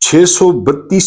632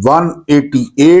188,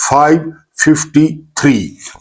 553।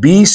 20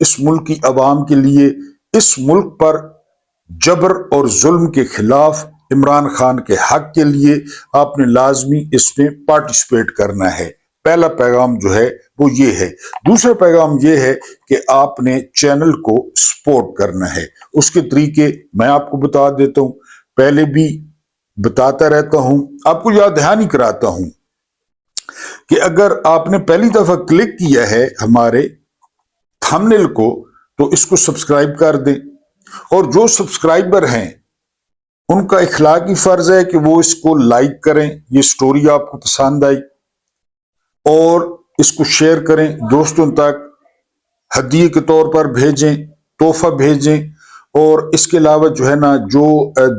اس ملک کی عوام کے لیے اس ملک پر جبر اور ظلم کے خلاف عمران خان کے حق کے لیے آپ نے لازمی اس میں پارٹیسپیٹ کرنا ہے۔ پہلا پیغام جو ہے وہ یہ ہے۔ دوسرا پیغام یہ ہے کہ آپ نے چینل کو سپورٹ کرنا ہے۔ اس کے طریقے میں آپ کو بتا دیتا ہوں، پہلے بھی بتاتا رہتا ہوں، آپ کو یاد دہانی کراتا ہوں کہ اگر آپ نے پہلی دفعہ کلک کیا ہے ہمارے تھمبنیل کو تو اس کو سبسکرائب کر دیں، اور جو سبسکرائبر ہیں ان کا اخلاقی فرض ہے کہ وہ اس کو لائک کریں، یہ سٹوری آپ کو پسند آئی، اور اس کو شیئر کریں دوستوں تک، ہدیے کے طور پر بھیجیں، تحفہ بھیجیں، اور اس کے علاوہ جو ہے نا جو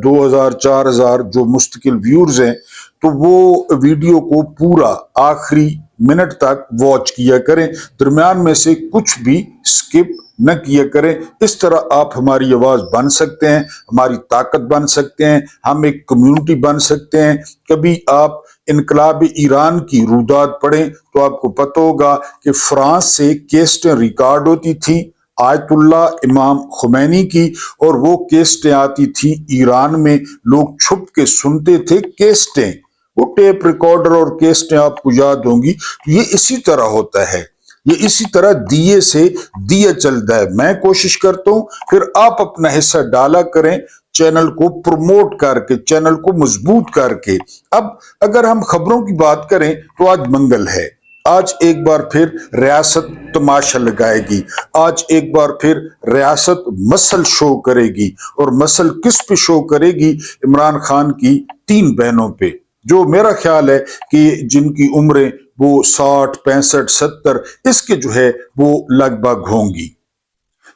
2000 4000 جو مستقل ویورز ہیں تو وہ ویڈیو کو پورا آخری منٹ تک واچ کیا کریں، درمیان میں سے کچھ بھی سکپ نہ کیا کریں۔ اس طرح آپ ہماری آواز بن سکتے ہیں، ہماری طاقت بن سکتے ہیں، ہم ایک کمیونٹی بن سکتے ہیں۔ کبھی آپ انقلاب ایران کی رودات پڑھیں تو آپ کو پتہ ہوگا کہ فرانس سے کیسٹیں ریکارڈ ہوتی تھی آیت اللہ امام خمینی کی، اور وہ کیسٹیں آتی تھی ایران میں، لوگ چھپ کے سنتے تھے کیسٹیں، وہ ٹیپ ریکارڈر اور کیسٹیں آپ کو یاد ہوں گی۔ یہ اسی طرح ہوتا ہے، یہ اسی طرح دیے سے دیا چلتا ہے۔ میں کوشش کرتا ہوں، پھر آپ اپنا حصہ ڈالا کریں، چینل کو پروموٹ کر کے، چینل کو مضبوط کر کے۔ اب اگر ہم خبروں کی بات کریں تو آج منگل ہے، آج ایک بار پھر ریاست تماشا لگائے گی، آج ایک بار پھر ریاست مسل شو کرے گی، اور مسل کس پہ شو کرے گی؟ عمران خان کی 3 بہنوں پہ، جو میرا خیال ہے کہ جن کی عمریں وہ 60 65 70 اس کے جو ہے وہ لگ بھگ ہوں گی۔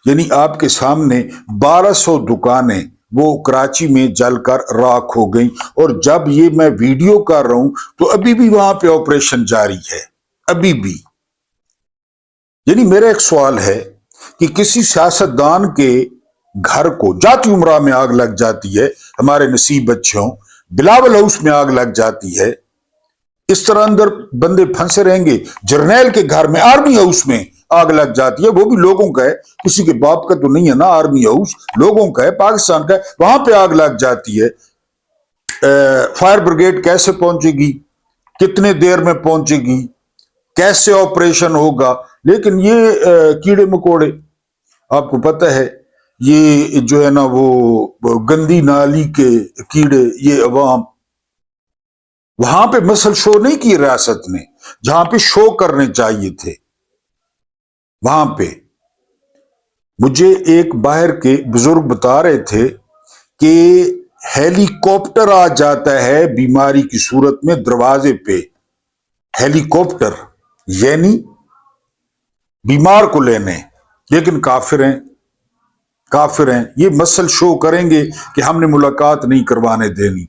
یعنی آپ کے سامنے 1200 دکانیں وہ کراچی میں جل کر راکھ ہو گئیں، اور جب یہ میں ویڈیو کر رہا ہوں تو ابھی بھی وہاں پہ آپریشن جاری ہے، ابھی بھی۔ یعنی میرا ایک سوال ہے کہ کسی سیاستدان کے گھر کو جاتی عمرہ میں آگ لگ جاتی ہے، ہمارے نصیب بچوں بلاول ہاؤس میں آگ لگ جاتی ہے، اس طرح اندر بندے پھنسے رہیں گے۔ جرنیل کے گھر میں، آرمی ہاؤس میں آگ لگ جاتی ہے، وہ بھی لوگوں کا ہے، کسی کے باپ کا تو نہیں ہے نا، آرمی ہاؤس لوگوں کا ہے، پاکستان کا ہے، وہاں پہ آگ لگ جاتی ہے۔ فائر بریگیڈ کیسے پہنچے گی؟ کتنے دیر میں پہنچے گی؟ کیسے آپریشن ہوگا؟ لیکن یہ کیڑے مکوڑے، آپ کو پتہ ہے یہ جو ہے نا وہ گندی نالی کے کیڑے، یہ عوام وہاں پہ مسل شو نہیں کی ریاست نے، جہاں پہ شو کرنے چاہیے تھے وہاں پہ۔ مجھے ایک باہر کے بزرگ بتا رہے تھے کہ ہیلی کاپٹر آ جاتا ہے بیماری کی صورت میں دروازے پہ، ہیلی کاپٹر یعنی بیمار کو لینے، لیکن کافر ہیں، کافر ہیں، یہ مسل شو کریں گے کہ ہم نے ملاقات نہیں کروانے دینی۔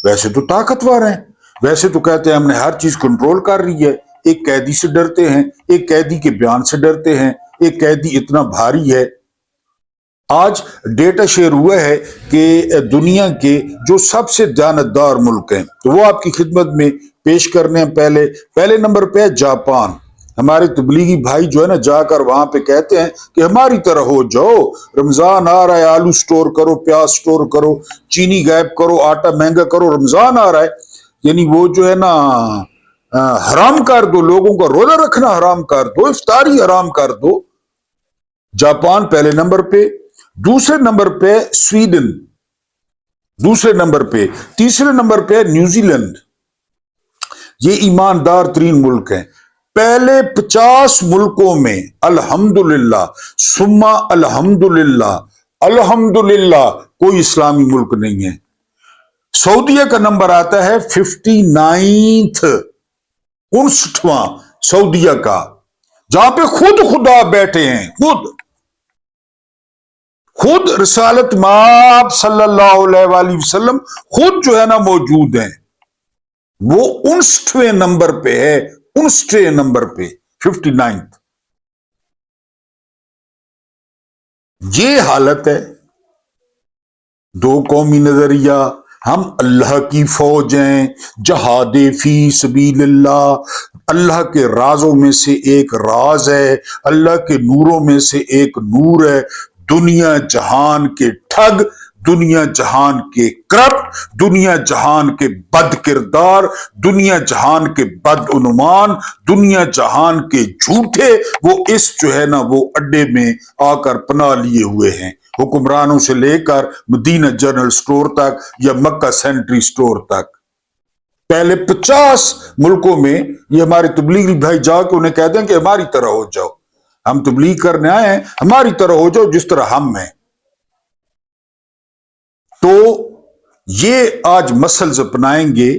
ویسے تو طاقتور ہیں، ویسے تو کہتے ہیں ہم نے ہر چیز کنٹرول کر رہی ہے، ایک قیدی سے ڈرتے ہیں، ایک قیدی کے بیان سے ڈرتے ہیں، ایک قیدی اتنا بھاری ہے۔ آج ڈیٹا شیئر ہوا ہے کہ دنیا کے جو سب سے دیانتدار ملک ہیں تو وہ آپ کی خدمت میں پیش کرنے ہیں۔ پہلے نمبر پہ ہے جاپان۔ ہمارے تبلیغی بھائی جو ہے نا جا کر وہاں پہ کہتے ہیں کہ ہماری طرح ہو جاؤ، رمضان آ رہا ہے، آلو سٹور کرو، پیاز سٹور کرو، چینی غائب کرو، آٹا مہنگا کرو، رمضان آ رہا ہے، یعنی وہ جو ہے نا حرام کر دو، لوگوں کا روزہ رکھنا حرام کر دو، افطاری حرام کر دو۔ جاپان پہلے نمبر پہ، دوسرے نمبر پہ سویڈن، دوسرے نمبر پہ، تیسرے نمبر پہ نیوزی لینڈ۔ یہ ایماندار ترین ملک ہیں۔ پہلے 50 ملکوں میں الحمدللہ ثم الحمدللہ الحمدللہ کوئی اسلامی ملک نہیں ہے۔ سعودیہ کا نمبر آتا ہے 59، 59واں سعودیہ کا، جہاں پہ خود خدا بیٹھے ہیں، خود رسالت مآب صلی اللہ علیہ وآلہ وسلم خود جو ہے نا موجود ہیں، وہ 59ویں نمبر پہ ہے، 59ویں نمبر پہ، 59۔ یہ حالت ہے۔ دو قومی نظریہ، ہم اللہ کی فوج ہیں، جہاد فی سبیل اللہ، اللہ کے رازوں میں سے ایک راز ہے، اللہ کے نوروں میں سے ایک نور ہے۔ دنیا جہان کے ٹھگ، دنیا جہان کے کرپٹ، دنیا جہان کے بد کردار، دنیا جہان کے بدعنوان، دنیا جہان کے جھوٹے، وہ اس جو ہے نا وہ اڈے میں آ کر پناہ لیے ہوئے ہیں، حکمرانوں سے لے کر مدینہ جنرل سٹور تک یا مکہ سینٹری سٹور تک۔ پہلے 50 ملکوں میں یہ ہمارے تبلیغی بھائی جا کے انہیں کہہ دیں کہ ہماری طرح ہو جاؤ، ہم تبلیغ کرنے آئے ہیں، ہماری طرح ہو جاؤ جس طرح ہم ہیں۔ تو یہ آج مسلز اپنائیں گے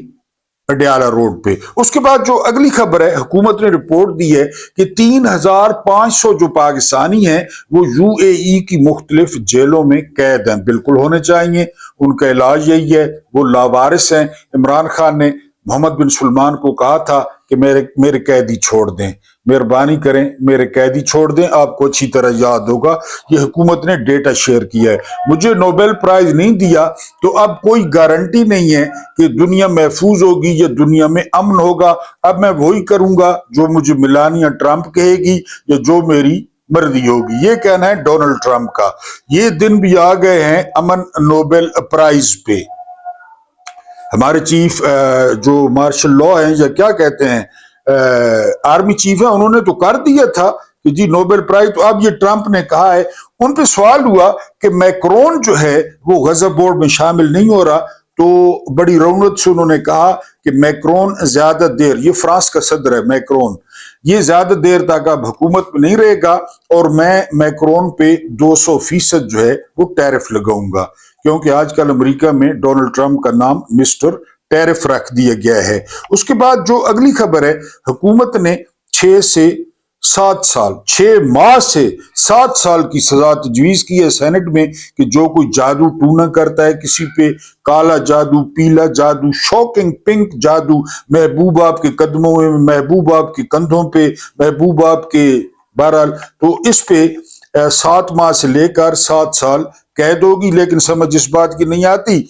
اڈیالہ روڈ پہ۔ اس کے بعد جو اگلی خبر ہے، حکومت نے رپورٹ دی ہے کہ 3500 جو پاکستانی ہیں وہ UAE کی مختلف جیلوں میں قید ہیں، بالکل ہونے چاہیے، ان کا علاج یہی ہے، وہ لاوارث ہیں۔ عمران خان نے محمد بن سلمان کو کہا تھا کہ میرے قیدی چھوڑ دیں، مہربانی کریں میرے قیدی چھوڑ دیں، آپ کو اچھی طرح یاد ہوگا، یہ حکومت نے ڈیٹا شیئر کیا ہے۔ مجھے نوبل پرائز نہیں دیا تو اب کوئی گارنٹی نہیں ہے کہ دنیا محفوظ ہوگی یا دنیا میں امن ہوگا، اب میں وہی کروں گا جو مجھے میلانیا ٹرمپ کہے گی یا جو میری مرضی ہوگی، یہ کہنا ہے ڈونلڈ ٹرمپ کا۔ یہ دن بھی آ گئے ہیں امن نوبل پرائز پہ۔ ہمارے چیف جو مارشل لا ہیں یا کیا کہتے ہیں آرمی چیف ہیں، انہوں نے تو کر دیا تھا کہ جی نوبل پرائز، تو اب یہ ٹرمپ نے کہا ہے۔ ان پہ سوال ہوا کہ میکرون جو ہے وہ غضب بورڈ میں شامل نہیں ہو رہا، تو بڑی رونق سے انہوں نے کہا کہ میکرون زیادہ دیر، یہ فرانس کا صدر ہے میکرون، یہ زیادہ دیر تک اب حکومت میں نہیں رہے گا اور میں میکرون پہ 200% جو ہے وہ ٹیرف لگاؤں گا، کیونکہ آج کل امریکہ میں ڈونلڈ ٹرمپ کا نام مسٹر ٹیرف رکھ دیا گیا ہے۔ اس کے بعد جو اگلی خبر ہے، حکومت نے 6 ماہ سے 7 سال کی سزا تجویز کی ہے سینٹ میں کہ جو کوئی جادو ٹونا کرتا ہے کسی پہ، کالا جادو، پیلا جادو، شوکنگ پنک جادو، محبوب آپ کے قدموں میں، محبوب آپ کے کندھوں پہ، محبوب آپ کے، بہرحال تو اس پہ 7 ماہ سے لے کر 7 سال قید ہوگی۔ لیکن سمجھ اس بات کی نہیں آتی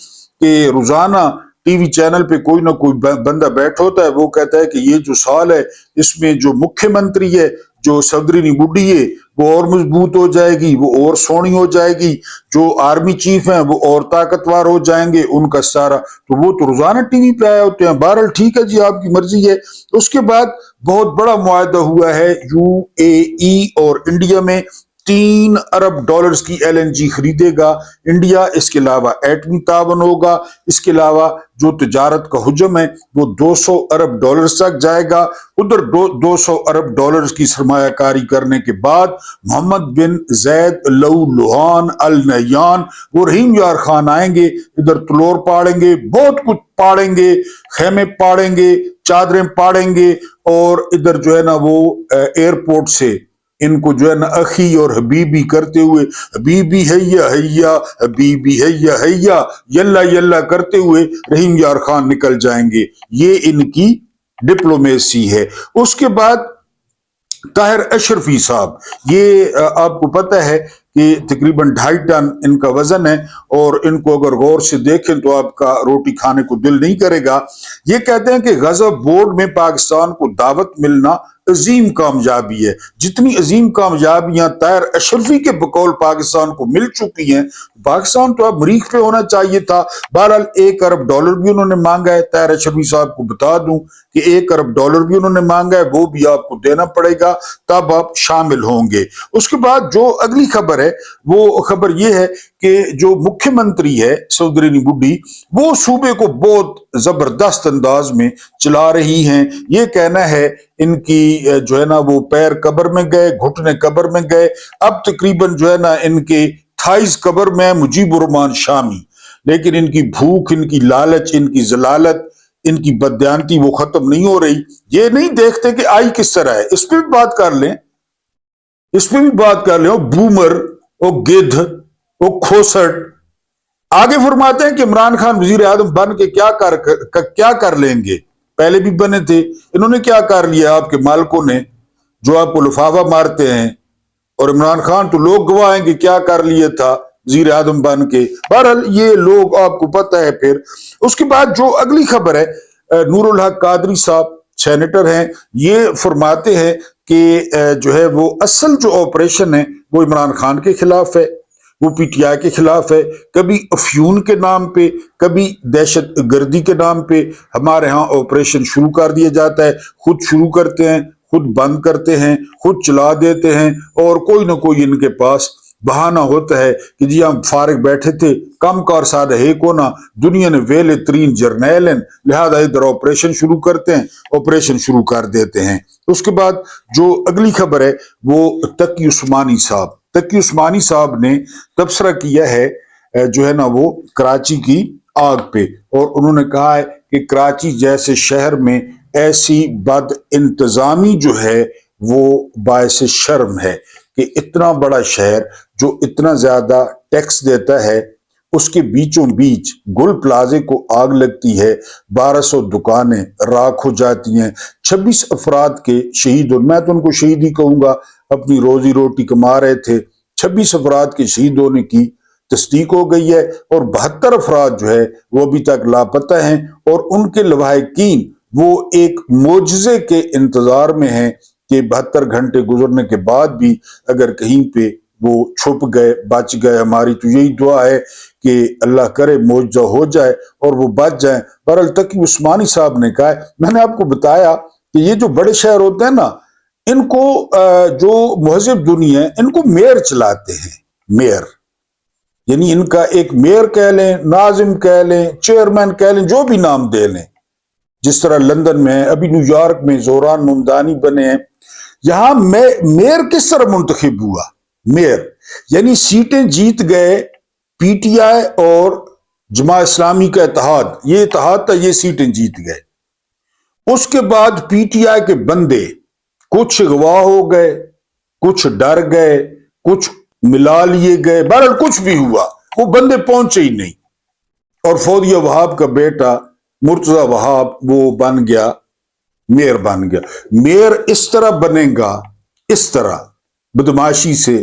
کہ روزانہ ٹی وی چینل پہ کوئی نہ کوئی بندہ بیٹھ ہوتا ہے، وہ کہتا ہے کہ یہ جو سال ہے اس میں جو مکھیہ منتری ہے، جو صدرینی بڈھی ہے وہ اور مضبوط ہو جائے گی، وہ اور سونی ہو جائے گی، جو آرمی چیف ہیں وہ اور طاقتور ہو جائیں گے، ان کا سارا تو وہ تو روزانہ ٹی وی پہ آئے ہوتے ہیں۔ بہرحال ٹھیک ہے جی، آپ کی مرضی ہے۔ اس کے بعد بہت بڑا معاہدہ ہوا ہے UAE اور انڈیا میں، $3 ارب کی LNG خریدے گا انڈیا، اس کے علاوہ ایٹمی تعاون ہوگا، اس کے علاوہ جو تجارت کا حجم ہے وہ $200 ارب تک جائے گا۔ ادھر $200 ارب کی سرمایہ کاری کرنے کے بعد محمد بن زید لوہان النہیان وہ رحیم یار خان آئیں گے، ادھر تلور پاڑیں گے، بہت کچھ پاڑیں گے، خیمے پاڑیں گے، چادریں پاڑیں گے، اور ادھر جو ہے نا وہ ایئرپورٹ سے ان کو جو ہے نا اخی اور حبیبی کرتے ہوئے، حبیبی حیا حیا حبیبی حیا حیا یلا یلا کرتے ہوئے رحیم یار خان نکل جائیں گے۔ یہ ان کی ڈپلومیسی ہے۔ اس کے بعد طاہر اشرفی صاحب، یہ آپ کو پتہ ہے کہ تقریباً 2.5 ٹن ان کا وزن ہے، اور ان کو اگر غور سے دیکھیں تو آپ کا روٹی کھانے کو دل نہیں کرے گا۔ یہ کہتے ہیں کہ غضب بورڈ میں پاکستان کو دعوت ملنا عظیم کامیابی ہے۔ جتنی عظیم کامیابیاں طاہر اشرفی کے بقول پاکستان کو مل چکی ہیں، پاکستان تو اب مریخ پہ ہونا چاہیے تھا۔ بہرحال $1 ارب بھی انہوں نے مانگا ہے۔ طاہر اشرفی صاحب کو بتا دوں کہ $1 ارب بھی انہوں نے مانگا ہے، وہ بھی آپ کو دینا پڑے گا، تب آپ شامل ہوں گے۔ اس کے بعد جو اگلی خبر ہے وہ خبر یہ ہے کہ جو مکھیہ منتری ہے صدرینی بڈھی، وہ صوبے کو بہت زبردست انداز میں چلا رہی ہیں۔ یہ کہنا ہے ان کی جو ہے نا وہ پیر قبر میں گئے، گھٹنے قبر میں گئے، اب تقریباً جو ہے نا ان کے تھائز قبر میں مجیب الرحمان شامی، لیکن ان کی بھوک، ان کی لالچ، ان کی ذلالت، ان کی بددیانتی وہ ختم نہیں ہو رہی۔ یہ نہیں دیکھتے کہ آئی کس طرح ہے۔ اس پہ بھی بات کر لیں، اس پہ بھی بات کر لیں۔ وہ بومر، وہ گدھ، وہ کھوسٹ۔ آگے فرماتے ہیں کہ عمران خان وزیر اعظم بن کے کیا کر لیں گے، پہلے بھی بنے تھے، انہوں نے کیا کر لیا آپ کے مالکوں نے جو آپ کو لفافہ مارتے ہیں، اور عمران خان تو لوگ گواہ ہیں کہ کیا کر لیا تھا وزیر اعظم بن کے۔ بہرحال یہ لوگ آپ کو پتہ ہے۔ پھر اس کے بعد جو اگلی خبر ہے، نور الحق قادری صاحب سینیٹر ہیں، یہ فرماتے ہیں کہ جو ہے وہ اصل جو آپریشن ہے وہ عمران خان کے خلاف ہے، وہ پی ٹی آئی کے خلاف ہے، کبھی افیون کے نام پہ، کبھی دہشت گردی کے نام پہ ہمارے ہاں آپریشن شروع کر دیا جاتا ہے، خود شروع کرتے ہیں، خود بند کرتے ہیں، خود چلا دیتے ہیں، اور کوئی نہ کوئی ان کے پاس بہانہ ہوتا ہے کہ جی ہم فارغ بیٹھے تھے، کم کار سادہ ہے کونا، دنیا نے ویلے ترین جرنیل ہیں، لہذا ادھر آپریشن شروع کرتے ہیں، آپریشن شروع کر دیتے ہیں۔ اس کے بعد جو اگلی خبر ہے وہ تقی عثمانی صاحب نے تبصرہ کیا ہے جو ہے نا وہ کراچی کی آگ پہ، اور انہوں نے کہا ہے کہ کراچی جیسے شہر میں ایسی بد انتظامی جو ہے وہ باعث شرم ہے کہ اتنا بڑا شہر جو اتنا زیادہ ٹیکس دیتا ہے، اس کے بیچوں بیچ گل پلازے کو آگ لگتی ہے، 1200 دکانیں راکھ ہو جاتی ہیں، 26 افراد کے شہید، اور میں تو ان کو شہید ہی کہوں گا، اپنی روزی روٹی کما رہے تھے، 26 افراد کے شہید ہونے کی تصدیق ہو گئی ہے، اور 72 افراد جو ہے وہ ابھی تک لاپتہ ہیں، اور ان کے لواحقین وہ ایک معجزے کے انتظار میں ہیں کہ 72 گھنٹے گزرنے کے بعد بھی اگر کہیں پہ وہ چھپ گئے، بچ گئے، ہماری تو یہی دعا ہے کہ اللہ کرے معجزہ ہو جائے اور وہ بچ جائیں۔ بہرحال تقی عثمانی صاحب نے کہا ہے، میں نے آپ کو بتایا کہ یہ جو بڑے شہر ہوتے ہیں نا، ان کو جو مہذب دنیا ہے ان کو میئر چلاتے ہیں، میئر، یعنی ان کا ایک میئر کہہ لیں، ناظم کہہ لیں، چیئرمین کہہ لیں، جو بھی نام دے لیں، جس طرح لندن میں، ابھی نیو یارک میں زوران ممدانی بنے ہیں، یہاں میئر کس طرح منتخب ہوا؟ میئر یعنی سیٹیں جیت گئے پی ٹی آئی اور جماعت اسلامی کا اتحاد، یہ اتحاد تھا، یہ سیٹیں جیت گئے۔ اس کے بعد پی ٹی آئی کے بندے کچھ اغوا ہو گئے، کچھ ڈر گئے، کچھ ملا لیے گئے، بہرحال کچھ بھی ہوا، وہ بندے پہنچے ہی نہیں، اور فوزیہ وہاب کا بیٹا مرتضی وہاب وہ بن گیا، میئر بن گیا۔ میئر اس طرح بنے گا، اس طرح بدماشی سے،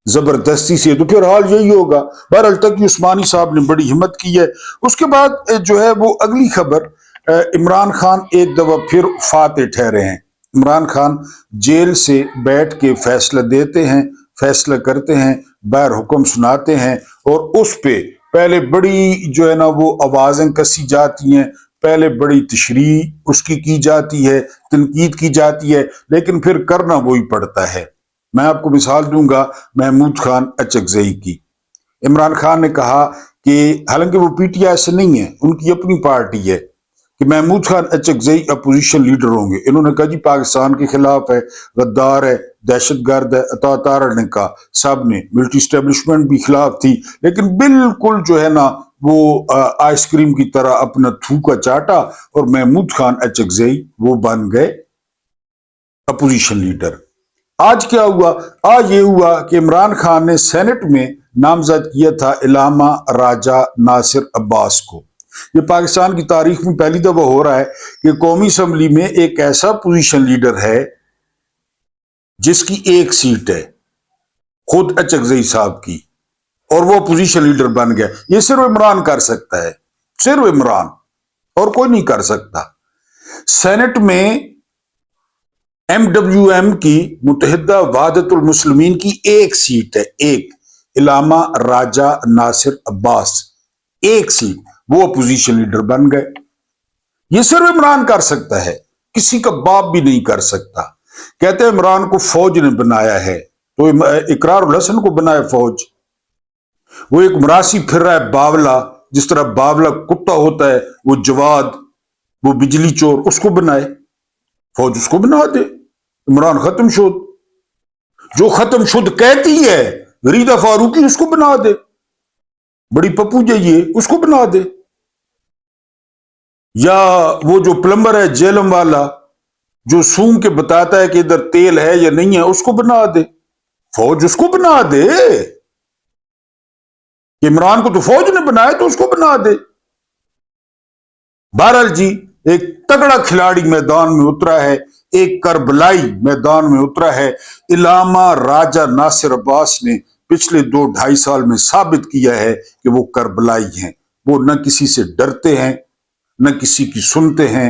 زبردستی سے، تو پھر حال یہی ہوگا۔ بہرحال تقی عثمانی صاحب نے بڑی ہمت کی ہے۔ اس کے بعد جو ہے وہ اگلی خبر، عمران خان ایک دفعہ پھر فاتح ٹھہرے ہیں۔ عمران خان جیل سے بیٹھ کے فیصلہ دیتے ہیں، فیصلہ کرتے ہیں، باہر حکم سناتے ہیں، اور اس پہ پہلے بڑی جو ہے نا وہ آوازیں کسی جاتی ہیں، پہلے بڑی تشریح اس کی جاتی ہے، تنقید کی جاتی ہے، لیکن پھر کرنا وہی پڑتا ہے۔ میں آپ کو مثال دوں گا محمود خان اچکزئی کی۔ عمران خان نے کہا کہ حالانکہ وہ پی ٹی آئی سے نہیں ہے، ان کی اپنی پارٹی ہے، کہ محمود خان اچکزئی اپوزیشن لیڈر ہوں گے۔ انہوں نے کہا جی پاکستان کے خلاف ہے، غدار ہے، دہشت گرد ہے۔ عطا طارق نے کہا، سب نے، ملٹری اسٹیبلشمنٹ بھی خلاف تھی، لیکن بالکل جو ہے نا وہ آئس کریم کی طرح اپنا تھوکا چاٹا، اور محمود خان اچکزئی وہ بن گئے اپوزیشن لیڈر۔ آج کیا ہوا؟ آج یہ ہوا کہ عمران خان نے سینٹ میں نامزد کیا تھا علامہ راجہ ناصر عباس کو۔ یہ پاکستان کی تاریخ میں پہلی دفعہ ہو رہا ہے کہ قومی اسمبلی میں ایک ایسا پوزیشن لیڈر ہے جس کی ایک سیٹ ہے، خود اچکزئی صاحب کی، اور وہ پوزیشن لیڈر بن گیا۔ یہ صرف عمران کر سکتا ہے، صرف عمران، اور کوئی نہیں کر سکتا۔ سینٹ میں ایم ڈبلیو ایم کی، متحدہ وحدت المسلمین کی ایک سیٹ ہے، ایک، علامہ راجہ ناصر عباس، ایک سیٹ، وہ اپوزیشن لیڈر بن گئے۔ یہ صرف عمران کر سکتا ہے، کسی کا باپ بھی نہیں کر سکتا۔ کہتے ہیں عمران کو فوج نے بنایا ہے، تو اقرار الحسن کو بنایا فوج؟ وہ ایک مراسی پھر رہا ہے باولا، جس طرح باولا کتا ہوتا ہے، وہ جواد، وہ بجلی چور، اس کو بنائے فوج، اس کو بنا دے۔ عمران ختم شد، جو ختم شد کہتی ہے ریدہ فاروقی، اس کو بنا دے، بڑی پپو جائیے، اس کو بنا دے، یا وہ جو پلمبر ہے جیلم والا، جو سونگ کے بتاتا ہے کہ ادھر تیل ہے یا نہیں ہے، اس کو بنا دے فوج، اس کو بنا دے۔ عمران کو تو فوج نے بنایا، تو اس کو بنا دے۔ بہرحال جی، ایک تگڑا کھلاڑی میدان میں اترا ہے، ایک کربلائی میدان میں اترا ہے۔ علامہ راجہ ناصر عباس نے پچھلے 2-2.5 سال میں ثابت کیا ہے کہ وہ کربلائی ہیں، وہ نہ کسی سے ڈرتے ہیں، نہ کسی کی سنتے ہیں،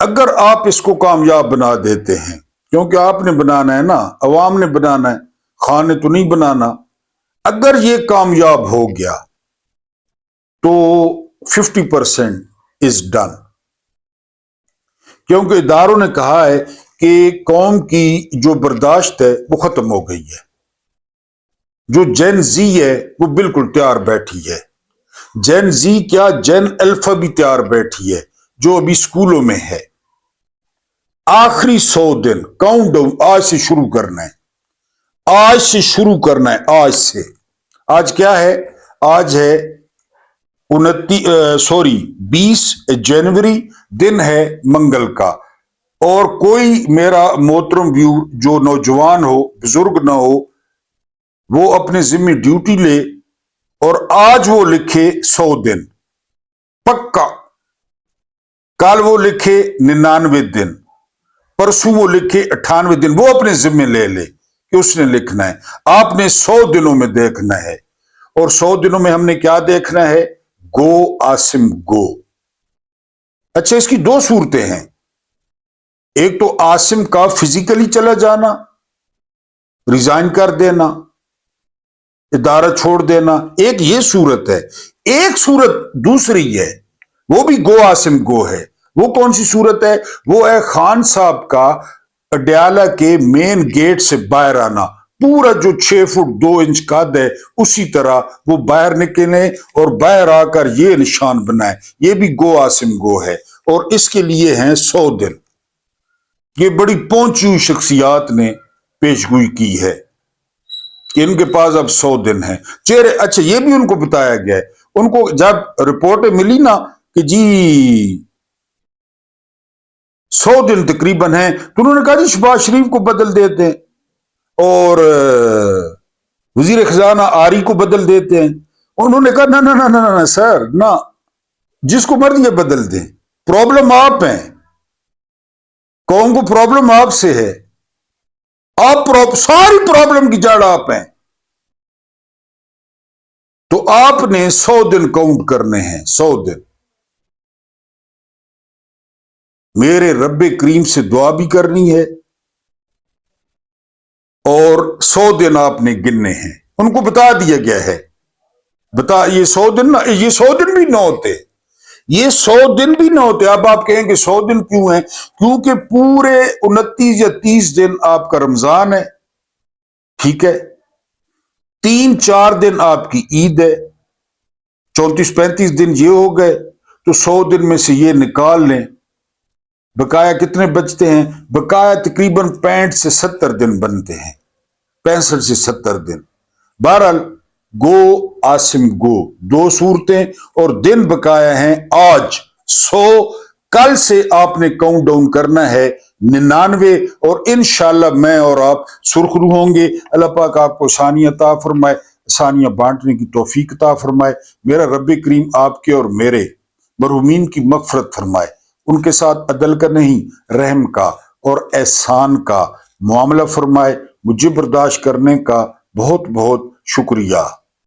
اگر آپ اس کو کامیاب بنا دیتے ہیں، کیونکہ آپ نے بنانا ہے نا، عوام نے بنانا ہے، خان نے تو نہیں بنانا، اگر یہ کامیاب ہو گیا تو 50% از ڈن، کیونکہ اداروں نے کہا ہے کہ قوم کی جو برداشت ہے وہ ختم ہو گئی ہے، جو جین زی ہے وہ بالکل تیار بیٹھی ہے، جین زی کیا، جین الفا بھی تیار بیٹھی ہے، جو ابھی اسکولوں میں ہے۔ آخری 100 دن کاؤنٹ ڈاؤن آج سے شروع کرنا ہے، آج سے شروع کرنا ہے، آج سے۔ آج کیا ہے؟ آج ہے 20 جنوری، دن ہے منگل کا۔ اور کوئی میرا محترم ویو جو نوجوان ہو، بزرگ نہ ہو، وہ اپنے ذمہ ڈیوٹی لے اور آج وہ لکھے 100 دن پکا، کل وہ لکھے 99 دن، پرسوں وہ لکھے 98 دن، وہ اپنے ذمہ لے لے کہ اس نے لکھنا ہے۔ آپ نے 100 دنوں میں دیکھنا ہے، اور 100 دنوں میں ہم نے کیا دیکھنا ہے؟ گو عاصم گو۔ اچھا، اس کی دو صورتیں ہیں، ایک تو عاصم کا فزیکلی چلا جانا، ریزائن کر دینا، ادارہ چھوڑ دینا، ایک یہ صورت ہے۔ ایک صورت دوسری ہے، وہ بھی گو عاصم گو ہے۔ وہ کون سی صورت ہے؟ وہ ہے خان صاحب کا اڈیالہ کے مین گیٹ سے باہر آنا، پورا جو 6 فٹ 2 انچ قد ہے اسی طرح وہ باہر نکلے اور باہر آ کر یہ نشان بنائے، یہ بھی گو عاصم گو ہے، اور اس کے لیے ہیں 100 دن۔ یہ بڑی پہنچی ہوئی شخصیات نے پیشگوئی کی ہے کہ ان کے پاس اب 100 دن ہیں چہرے۔ اچھا، یہ بھی ان کو بتایا گیا ہے، ان کو جب رپورٹیں ملی نا کہ جی 100 دن تقریباً ہیں، تو انہوں نے کہا جی شہباز شریف کو بدل دیتے ہیں اور وزیر خزانہ آری کو بدل دیتے ہیں۔ انہوں نے کہا نہ نہ نہ نہ سر، نہ، جس کو مرضی ہے بدل دیں، پرابلم آپ ہیں، قوم کو پرابلم آپ سے ہے، آپ ساری پرابلم کی جڑ آپ ہیں، تو آپ نے 100 دن کاؤنٹ کرنے ہیں، 100 دن۔ میرے رب کریم سے دعا بھی کرنی ہے اور 100 دن آپ نے گننے ہیں، ان کو بتا دیا گیا ہے۔ یہ 100 دن نہ، یہ 100 دن بھی نہ ہوتے، یہ 100 دن بھی نہ ہوتے۔ اب آپ کہیں کہ 100 دن کیوں ہیں؟ کیونکہ پورے 29 یا 30 دن آپ کا رمضان ہے، ٹھیک ہے، 3-4 دن آپ کی عید ہے، 34-35 دن یہ ہو گئے، تو 100 دن میں سے یہ نکال لیں، بقایا کتنے بچتے ہیں؟ بقایا تقریباً 65 سے 70 دن بنتے ہیں، 65 سے 70 دن۔ بہرحال گو عاصم گو، دو صورتیں اور دن بقایا ہیں آج 100۔ کل سے آپ نے کاؤنٹ ڈاؤن کرنا ہے 99، اور انشاءاللہ میں اور آپ سرخرو ہوں گے۔ اللہ پاک آپ کو آسانی عطا فرمائے، آسانیاں بانٹنے کی توفیق عطا فرمائے۔ میرا رب کریم آپ کے اور میرے مرحومین کی مغفرت فرمائے، ان کے ساتھ عدل کا نہیں، رحم کا اور احسان کا معاملہ فرمائے۔ مجھے برداشت کرنے کا بہت بہت شکریہ۔